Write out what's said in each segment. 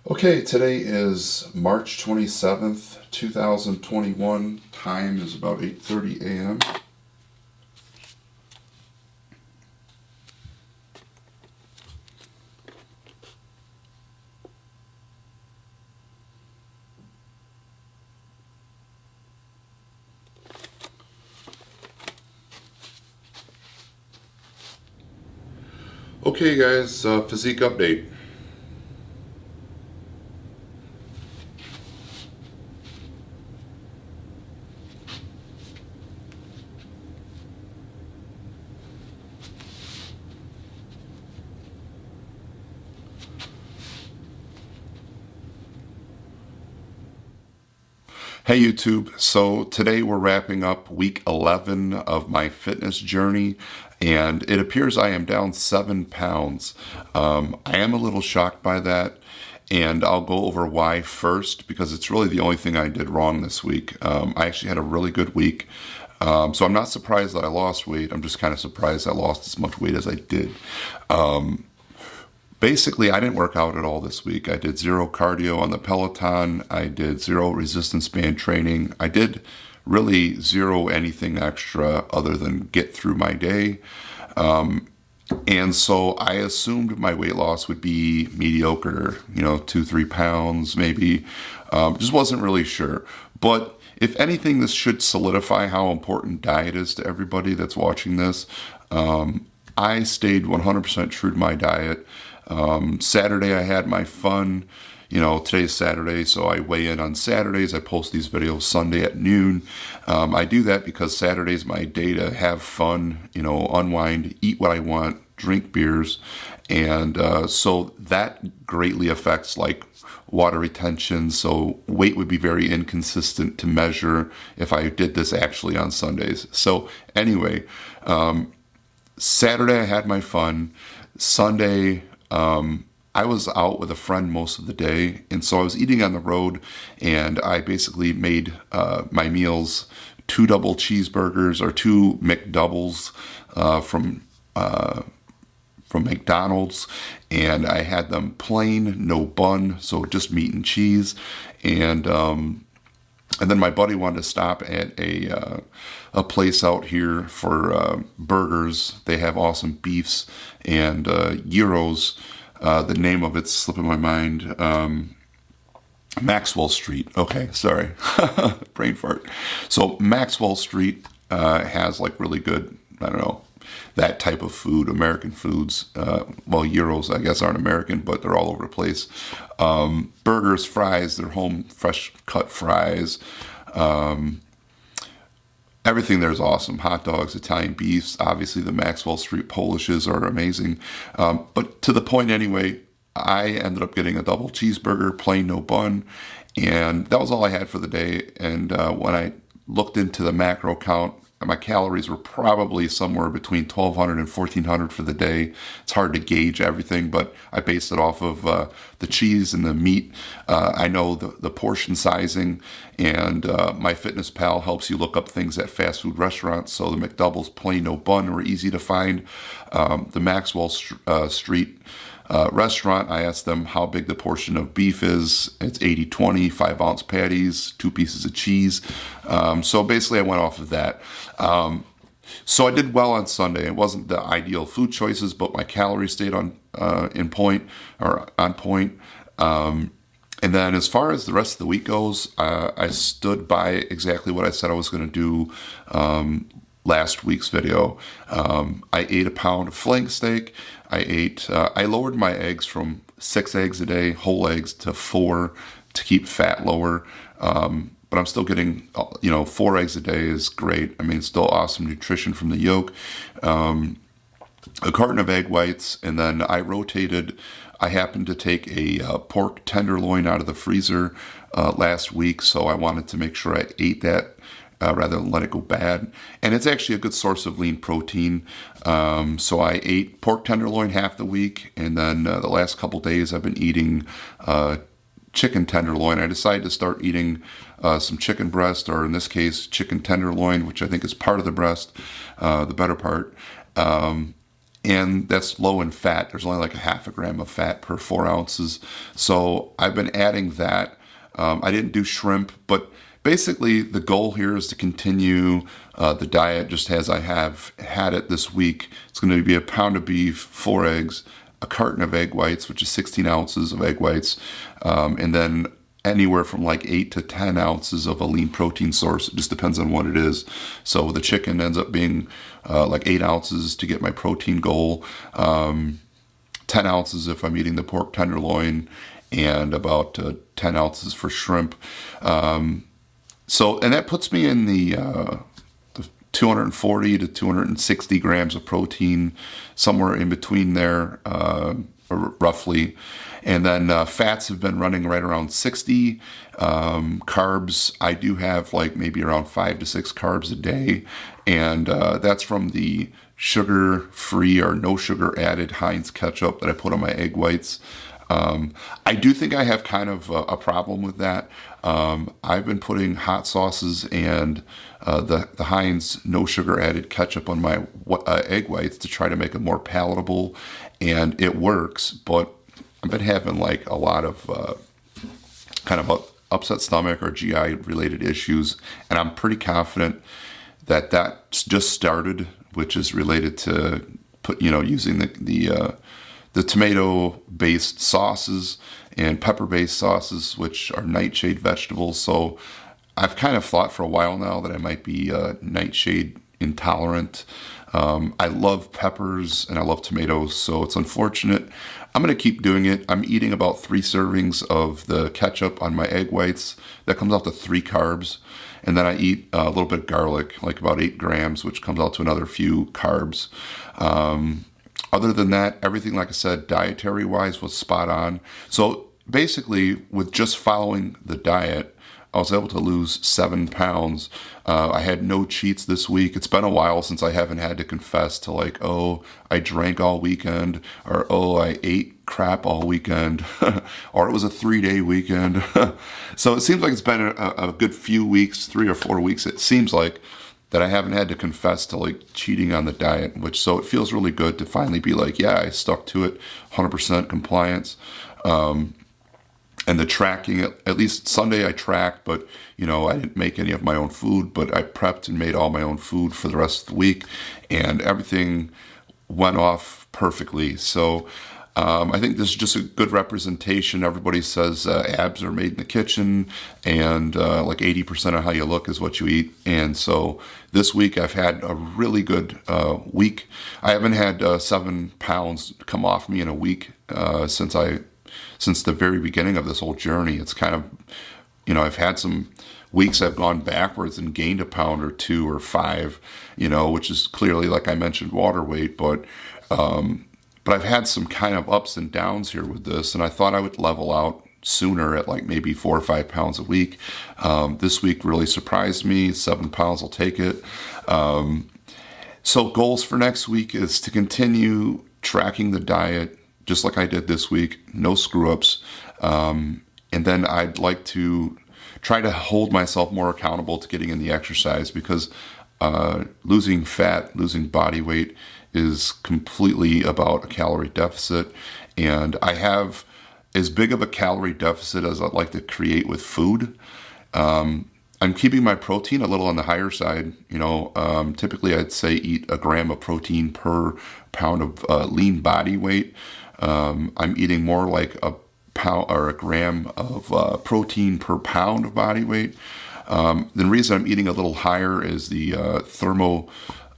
Okay, today is March 27th, 2021. Time is about 8:30 a.m. Okay, guys, physique update. Hey YouTube, so today we're wrapping up week 11 of my fitness journey, and it appears I am down 7 pounds. I am a little shocked by that, and I'll go over why first because it's really the only thing I did wrong this week. I actually had a really good week, so I'm not surprised that I lost weight. I'm just kind of surprised I lost as much weight as I did. Basically, I didn't work out at all this week. I did zero cardio on the Peloton. I did zero resistance band training. I did really zero anything extra other than get through my day. And so I assumed my weight loss would be mediocre, 2, 3 pounds maybe. Just wasn't really sure. But if anything, this should solidify how important diet is to everybody that's watching this. I stayed 100% true to my diet. Saturday, I had my fun. Today's Saturday, so I weigh in on Saturdays. I post these videos Sunday at noon. I do that because Saturday's my day to have fun, unwind, eat what I want, drink beers. And so that greatly affects like water retention. So weight would be very inconsistent to measure if I did this actually on Sundays. So anyway, Saturday I had my fun. Sunday, I was out with a friend most of the day, and so I was eating on the road, and I basically made my meals two double cheeseburgers or two McDoubles from McDonald's, and I had them plain, no bun, so just meat and cheese, and then my buddy wanted to stop at a place out here for burgers. They have awesome beefs and gyros. The name of it's slipping my mind. Maxwell Street. Okay, sorry, brain fart. So Maxwell Street has like really good, I don't know, that type of food, American foods. Well, gyros, I guess, aren't American, but they're all over the place. Burgers, fries, they're home fresh cut fries. Everything there is awesome. Hot dogs, Italian beefs. Obviously, the Maxwell Street Polishes are amazing. But to the point anyway, I ended up getting a double cheeseburger, plain no bun, and that was all I had for the day. And when I looked into the macro count, my calories were probably somewhere between 1,200 and 1,400 for the day. It's hard to gauge everything, but I based it off of the cheese and the meat. I know the portion sizing, and MyFitnessPal helps you look up things at fast food restaurants. So the McDoubles plain no bun were easy to find. The Maxwell Street restaurant, I asked them how big the portion of beef is. It's 80/20, 5-ounce patties, 2 pieces of cheese. So basically I went off of that. So I did well on Sunday. It wasn't the ideal food choices, but my calories stayed on point. And then as far as the rest of the week goes, I stood by exactly what I said I was going to do last week's video. I ate a pound of flank steak. I lowered my eggs from 6 eggs a day, whole eggs, to 4 to keep fat lower. But I'm still getting, 4 eggs a day is great. I mean, it's still awesome nutrition from the yolk. A carton of egg whites, and then I rotated. I happened to take a pork tenderloin out of the freezer last week, so I wanted to make sure I ate that rather than let it go bad. And it's actually a good source of lean protein. So I ate pork tenderloin half the week, and then the last couple days I've been eating chicken tenderloin. I decided to start eating some chicken breast, or in this case, chicken tenderloin, which I think is part of the breast, the better part. and that's low in fat. There's only like a half a gram of fat per 4 ounces. So I've been adding that. I didn't do shrimp, but basically the goal here is to continue the diet just as I have had it this week. It's going to be a pound of beef, 4 eggs, a carton of egg whites, which is 16 ounces of egg whites, and then anywhere from like 8 to 10 ounces of a lean protein source. It just depends on what it is. So the chicken ends up being like 8 ounces to get my protein goal, 10 ounces if I'm eating the pork tenderloin, and about 10 ounces for shrimp. And that puts me in the 240 to 260 grams of protein, somewhere in between there, roughly. And then fats have been running right around 60. Carbs, I do have like maybe around 5 to 6 carbs a day. And that's from the sugar-free or no sugar added Heinz ketchup that I put on my egg whites. I do think I have kind of a problem with that. I've been putting hot sauces and the Heinz no sugar added ketchup on my egg whites to try to make it more palatable, and it works. But I've been having like a lot of kind of a upset stomach or GI related issues, and I'm pretty confident that that's just started, which is related to using the tomato-based sauces and pepper-based sauces, which are nightshade vegetables. So I've kind of thought for a while now that I might be nightshade intolerant. I love peppers and I love tomatoes, so it's unfortunate. I'm going to keep doing it. I'm eating about 3 servings of the ketchup on my egg whites. That comes out to 3 carbs. And then I eat a little bit of garlic, like about 8 grams, which comes out to another few carbs. Other than that, everything, like I said, dietary-wise was spot on. So basically, with just following the diet, I was able to lose 7 pounds. I had no cheats this week. It's been a while since I haven't had to confess to like, oh, I drank all weekend, or oh, I ate crap all weekend, or it was a 3-day weekend. So it seems like it's been a good few weeks, 3 or 4 weeks, it seems like, that I haven't had to confess to like cheating on the diet, so it feels really good to finally be like, yeah, I stuck to it, 100% compliance. And the tracking, at least Sunday I tracked, but I didn't make any of my own food, but I prepped and made all my own food for the rest of the week, and everything went off perfectly. So I think this is just a good representation. Everybody says abs are made in the kitchen, and like 80% of how you look is what you eat. And so this week I've had a really good week. I haven't had 7 pounds come off me in a week since the very beginning of this whole journey. It's kind of, I've had some weeks I've gone backwards and gained a pound or 2 or 5, which is clearly, like I mentioned, water weight, but I've had some kind of ups and downs here with this, and I thought I would level out sooner at like maybe 4 or 5 pounds a week. This week really surprised me. 7 pounds, I'll take it. So goals for next week is to continue tracking the diet, just like I did this week, no screw-ups. And then I'd like to try to hold myself more accountable to getting in the exercise, because losing fat, losing body weight is completely about a calorie deficit. And I have as big of a calorie deficit as I'd like to create with food. I'm keeping my protein a little on the higher side. Typically I'd say eat a gram of protein per pound of lean body weight. I'm eating more like a pound or a gram of protein per pound of body weight. The reason I'm eating a little higher is the thermo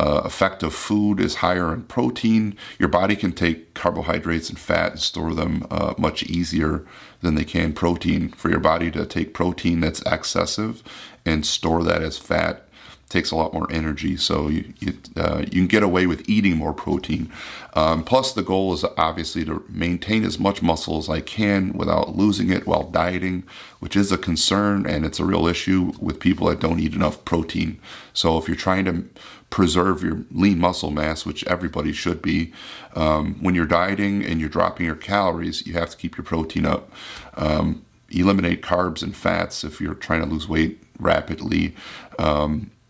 effect of food is higher in protein. Your body can take carbohydrates and fat and store them much easier than they can protein. For your body to take protein that's excessive and store that as fat takes a lot more energy, so you can get away with eating more protein. Plus, the goal is obviously to maintain as much muscle as I can without losing it while dieting, which is a concern, and it's a real issue with people that don't eat enough protein. So if you're trying to preserve your lean muscle mass, which everybody should be, when you're dieting and you're dropping your calories, you have to keep your protein up. Eliminate carbs and fats if you're trying to lose weight rapidly.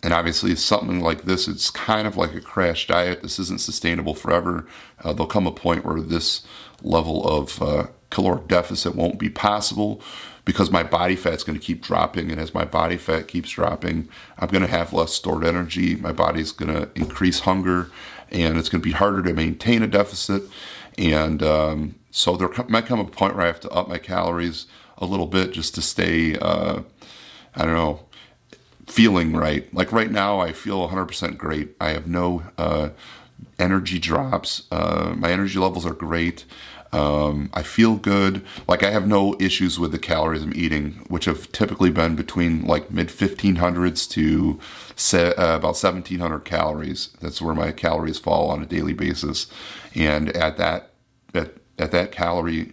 And obviously, something like this, it's kind of like a crash diet. This isn't sustainable forever. There'll come a point where this level of caloric deficit won't be possible because my body fat's going to keep dropping. And as my body fat keeps dropping, I'm going to have less stored energy. My body's going to increase hunger, and it's going to be harder to maintain a deficit. And so there might come a point where I have to up my calories a little bit just to stay, I don't know, feeling right. Like right now, I feel 100% great. I have no energy drops. My energy levels are great. I feel good. Like I have no issues with the calories I'm eating, which have typically been between like mid 1500s to about 1700 calories. That's where my calories fall on a daily basis. And at that calorie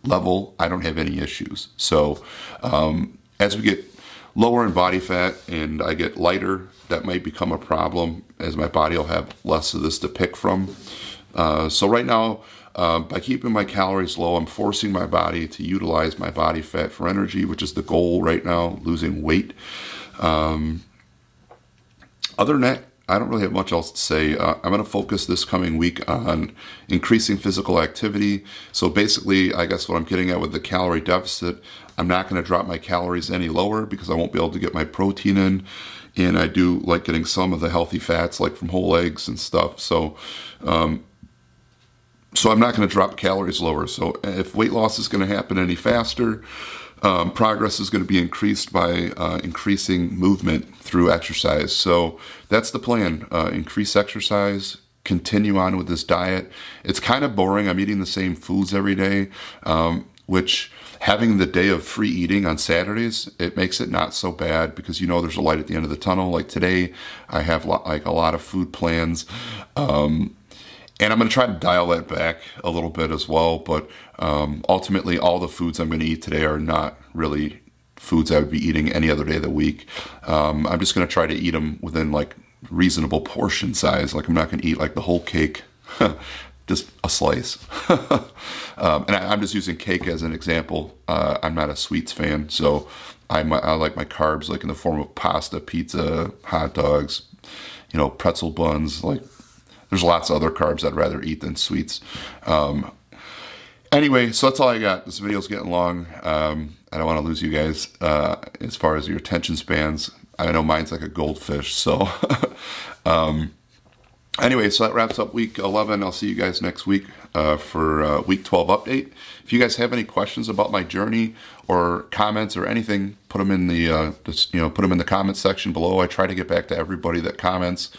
level, I don't have any issues. So as we get lower in body fat and I get lighter, that might become a problem as my body will have less of this to pick from. So right now, by keeping my calories low, I'm forcing my body to utilize my body fat for energy, which is the goal right now, losing weight. Other than that, I don't really have much else to say. I'm going to focus this coming week on increasing physical activity. So basically, I guess what I'm getting at with the calorie deficit, I'm not going to drop my calories any lower because I won't be able to get my protein in. And I do like getting some of the healthy fats, like from whole eggs and stuff. So I'm not going to drop calories lower. So if weight loss is going to happen any faster, progress is going to be increased by increasing movement through exercise. So that's the plan. Increase exercise, continue on with this diet. It's kind of boring. I'm eating the same foods every day, which having the day of free eating on Saturdays, it makes it not so bad because you know there's a light at the end of the tunnel. Like today, I have like a lot of food plans. And I'm going to try to dial that back a little bit as well. But ultimately, all the foods I'm going to eat today are not really foods I would be eating any other day of the week. I'm just going to try to eat them within like reasonable portion size. Like I'm not going to eat like the whole cake, just a slice. And I'm just using cake as an example. I'm not a sweets fan, so I like my carbs like in the form of pasta, pizza, hot dogs, pretzel buns, like. There's lots of other carbs I'd rather eat than sweets. Anyway, so that's all I got. This video's getting long. I don't want to lose you guys as far as your attention spans. I know mine's like a goldfish. So anyway, so that wraps up week 11. I'll see you guys next week for week 12 update. If you guys have any questions about my journey or comments or anything, put them in the comments section below. I try to get back to everybody that comments.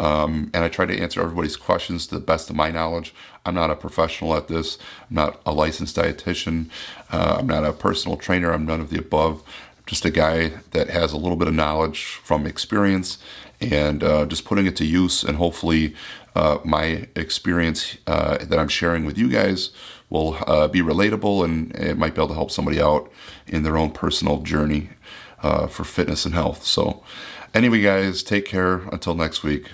And I try to answer everybody's questions to the best of my knowledge. I'm not a professional at this. I'm not a licensed dietitian. I'm not a personal trainer. I'm none of the above. I'm just a guy that has a little bit of knowledge from experience and just putting it to use. And hopefully my experience that I'm sharing with you guys will be relatable and it might be able to help somebody out in their own personal journey for fitness and health. So anyway, guys, take care. Until next week.